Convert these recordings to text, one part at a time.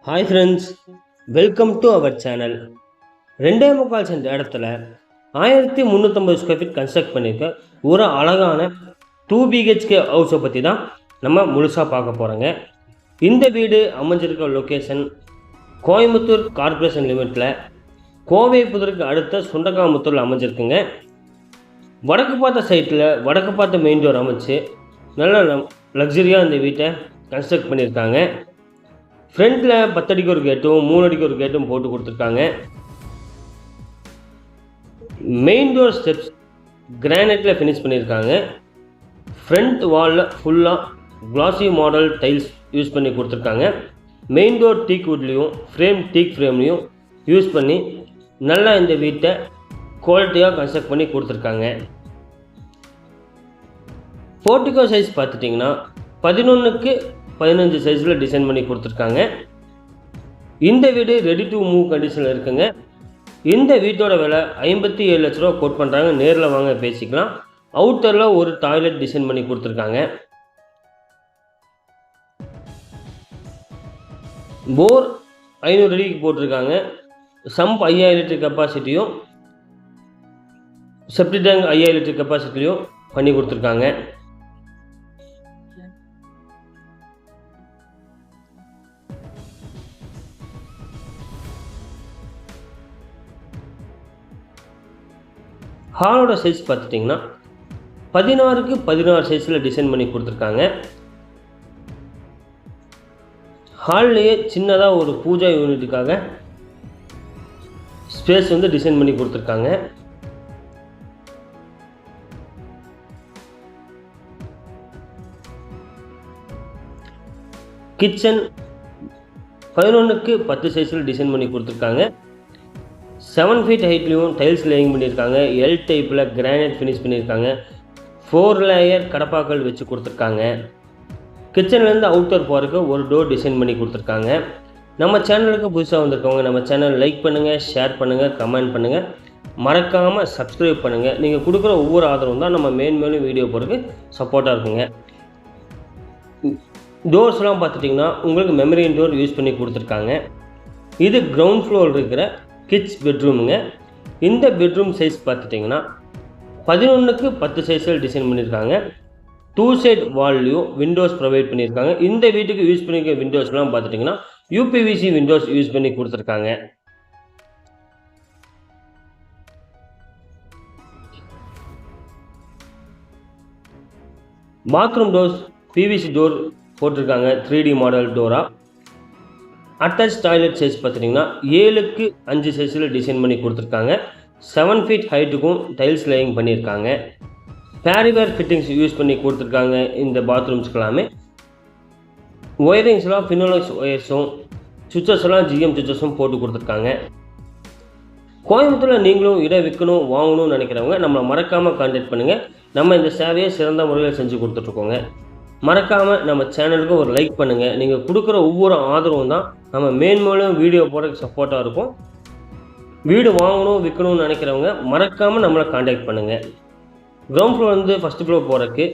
Hi friends, welcome to our channel. 2.25 cent இடத்துல 1350 square feet construct பண்ணியிருக்க ஒரு அழகான 2 BHK ஹவுஸை பற்றி தான் நம்ம முழுசாக பார்க்க போகிறோங்க. இந்த வீடு அமைஞ்சிருக்க லொக்கேஷன் கோயம்புத்தூர் கார்ப்பரேஷன் லிமிட்டில் கோவை புதருக்கு அடுத்த சுண்டக்காமுத்தூரில் அமைஞ்சிருக்குங்க. வடக்கு பார்த்த சைட்டில் வடக்கு பார்த்த மெயின் டோர் அமைச்சு நல்ல லக்ஸரியாக இந்த வீட்டை கன்ஸ்ட்ரக்ட் பண்ணியிருக்காங்க. ஃப்ரண்ட்டில் 10 அடிக்கு ஒரு கேட்டும் 3 அடிக்கு ஒரு கேட்டும் போட்டு கொடுத்துருக்காங்க. மெயின் டோர் ஸ்டெப்ஸ் கிரானைட்டில் ஃபினிஷ் பண்ணியிருக்காங்க. ஃப்ரண்ட் வாலில் ஃபுல்லாக கிளாசி மாடல் டைல்ஸ் யூஸ் பண்ணி கொடுத்துருக்காங்க. மெயின் டோர் டீக் வுட்லேயும் ஃப்ரேம் டீக் ஃப்ரேம்லேயும் யூஸ் பண்ணி நல்லா இந்த வீட்டை குவாலிட்டியாக கன்ஸ்ட்ரக்ட் பண்ணி கொடுத்துருக்காங்க. போர்ட்டிகோ சைஸ் பார்த்துட்டிங்கன்னா 11க்கு 15 சைஸில் டிசைன் பண்ணி கொடுத்துருக்காங்க. இந்த வீடு ரெடி டு மூவ் கண்டிஷனில் இருக்குங்க. இந்த வீட்டோட விலை 57 லட்ச ரூபா கோட் பண்ணுறாங்க. நேரில் வாங்க பேசிக்கலாம். அவுட்டரில் ஒரு டாய்லெட் டிசைன் பண்ணி கொடுத்துருக்காங்க. போர் 500 அடிக்கு போட்டிருக்காங்க. சம்ப் 5000 லிட்டர் கெப்பாசிட்டியும் செப்டி டேங்க் 5000 லிட்டர் கெப்பாசிட்டியும் பண்ணி கொடுத்துருக்காங்க. ஹாலோட சைஸ் பார்த்துட்டிங்கன்னா 16க்கு 16 சைஸில் டிசைன் பண்ணி கொடுத்துருக்காங்க. ஹால்லேயே சின்னதாக ஒரு பூஜா யூனிட்டுக்காக ஸ்பேஸ் டிசைன் பண்ணி கொடுத்துருக்காங்க. கிச்சன் 11க்கு 10 சைஸில் டிசைன் பண்ணி கொடுத்துருக்காங்க. 7 ஃபீட் ஹைட்லேயும் டைல்ஸ் லேயிங் பண்ணியிருக்காங்க. எல் டைப்பில் கிரானைட் ஃபினிஷ் பண்ணியிருக்காங்க. 4 லேயர் கடப்பாக்கள் வச்சு கொடுத்துருக்காங்க. கிச்சன்லேருந்து அவுட்டர் போகிறதுக்கு ஒரு டோர் டிசைன் பண்ணி கொடுத்துருக்காங்க. நம்ம சேனலுக்கு புதுசாக வந்திருக்கவங்க நம்ம சேனல் லைக் பண்ணுங்கள், ஷேர் பண்ணுங்கள், கமெண்ட் பண்ணுங்கள், மறக்காமல் சப்ஸ்கிரைப் பண்ணுங்கள். நீங்கள் கொடுக்குற ஒவ்வொரு ஆதரவும் தான் நம்ம மேலும் வீடியோ போகிறதுக்கு சப்போர்ட்டாக இருக்குங்க. டோர்ஸ்லாம் பார்த்துட்டிங்கன்னா உங்களுக்கு மெமரியன் டோர் யூஸ் பண்ணி கொடுத்துருக்காங்க. இது கிரவுண்ட் ஃப்ளோர் இருக்கிற கிட்ஸ் பெட்ரூமுங்க. இந்த பெட்ரூம் சைஸ் பார்த்துட்டிங்கன்னா 11க்கு 10 சைஸில் டிசைன் பண்ணியிருக்காங்க. 2 சைட் வால்லையும் விண்டோஸ் ப்ரொவைட் பண்ணியிருக்காங்க. இந்த வீட்டுக்கு யூஸ் பண்ணியிருக்க விண்டோஸ்லாம் பார்த்துட்டிங்கன்னா UPVC விண்டோஸ் யூஸ் பண்ணி கொடுத்துருக்காங்க. பாத்ரூம் டோர்ஸ் PVC டோர் போட்டிருக்காங்க. 3D model Dora. Attach toilet size பார்த்துட்டிங்கன்னா 7க்கு 5 சைஸில் டிசைன் பண்ணி கொடுத்துருக்காங்க. 7 ஃபீட் ஹைட்டுக்கும் டைல்ஸ் லேயிங் பண்ணியிருக்காங்க. பேரிவேர் ஃபிட்டிங்ஸ் யூஸ் பண்ணி கொடுத்துருக்காங்க. இந்த பாத்ரூம்ஸ்க்கெல்லாமே ஒயரிங்ஸ்லாம் ஃபினோலக்ஸ் ஒயர்ஸும் சுவிச்சஸ்லாம் GM சுவிச்சஸும் போட்டு கொடுத்துருக்காங்க. கோயம்புத்தூரில் நீங்களும் இடம் விற்கணும் வாங்கணும்னு நினைக்கிறவங்க நம்மளை மறக்காமல் கான்டாக்ட் பண்ணுங்கள். நம்ம இந்த சேவையை சிறந்த முறையில் செஞ்சு கொடுத்துட்ருக்கோங்க. மறக்காமல் நம்ம சேனலுக்கு ஒரு லைக் பண்ணுங்கள். நீங்கள் கொடுக்குற ஒவ்வொரு ஆதரவும் தான் நம்ம மேலும் வீடியோ போடுறதுக்கு சப்போர்ட்டாக இருக்கும். வீடு வாங்கணும் விற்கணும்னு நினைக்கிறவங்க மறக்காமல் நம்மளை கான்டாக்ட் பண்ணுங்கள். கிரவுண்ட் ஃப்ளோர் ஃபஸ்ட் ஃப்ளோர் போகிறதுக்கு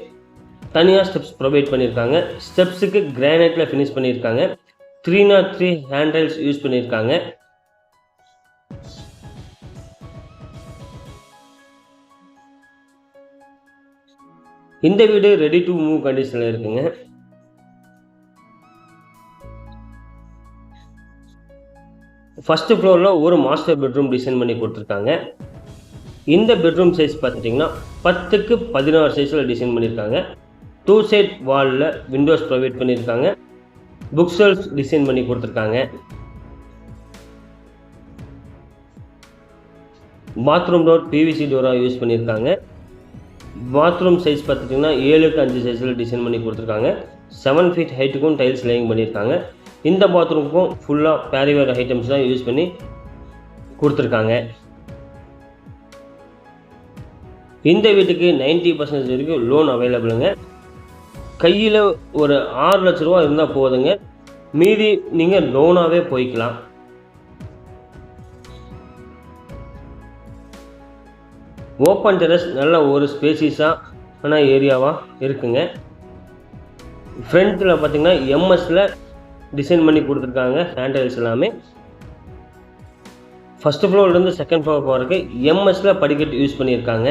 தனியாக ஸ்டெப்ஸ் ப்ரொவைட் பண்ணியிருக்காங்க. ஸ்டெப்ஸுக்கு கிரானைட்டில் ஃபினிஷ் பண்ணியிருக்காங்க. 303 ஹேண்ட்ரைல்ஸ் யூஸ் பண்ணியிருக்காங்க. இந்த வீடு ரெடி டு மூவ் கண்டிஷனில் இருக்குங்க. ஃபஸ்ட்டு ஃப்ளோரில் ஒரு மாஸ்டர் பெட்ரூம் டிசைன் பண்ணி கொடுத்துருக்காங்க. இந்த பெட்ரூம் சைஸ் பார்த்துட்டிங்கன்னா 10க்கு 16 சைஸில் டிசைன் பண்ணியிருக்காங்க. 2 சைட் வாலில் விண்டோஸ் ப்ரொவைட் பண்ணியிருக்காங்க. புக் ஷெல்ஃப்ஸ் டிசைன் பண்ணி கொடுத்துருக்காங்க. பாத்ரூம் டோர் PVC டோராக யூஸ் பண்ணியிருக்காங்க. பாத்ரூம் சைஸ் பார்த்துட்டிங்கன்னா 7க்கு 5 சைஸில் டிசைன் பண்ணி கொடுத்துருக்காங்க. 7 ஃபீட் ஹைட்டுக்கும் டைல்ஸ் லேயிங் பண்ணியிருக்காங்க. இந்த பாத்ரூமுக்கும் ஃபுல்லாக பேரிவேர் ஐட்டம்ஸ் தான் யூஸ் பண்ணி கொடுத்துருக்காங்க. இந்த வீட்டுக்கு 90% வரைக்கும் லோன் அவைலபிளுங்க. கையில் ஒரு 6 லட்ச ரூபா இருந்தால் போதுங்க. மீதி நீங்கள் லோனாகவே போய்க்கலாம். ஓப்பன் டெரஸ் நல்ல ஒரு ஸ்பேசியஸான ஏரியாவாக இருக்குங்க. ஃப்ரண்ட்டில் பார்த்திங்கன்னா எம்எஸ்சில் டிசைன் பண்ணி கொடுத்துருக்காங்க. ஹேண்டில்ஸ் எல்லாமே ஃபஸ்ட்டு ஃப்ளோர்லேருந்து செகண்ட் ஃப்ளோர் போகிறதுக்கு எம்எஸ்ல படிக்கட்டு யூஸ் பண்ணியிருக்காங்க.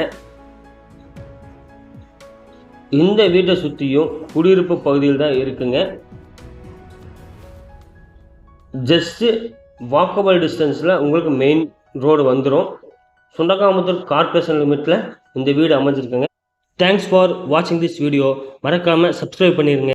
இந்த வீட்டை சுற்றியும் குடியிருப்பு பகுதியில் தான் இருக்குங்க. ஜஸ்ட்டு வாக்கபிள் டிஸ்டன்ஸில் உங்களுக்கு மெயின் ரோடு வந்துடும். சுண்டக்காமுத்தூர் கார்ப்பரேஷன் லிமிட்டில் இந்த வீடு அமைஞ்சிருக்குங்க. தேங்க்ஸ் ஃபார் வாட்சிங் திஸ் வீடியோ. மறக்காமல் சப்ஸ்கிரைப் பண்ணிடுங்க.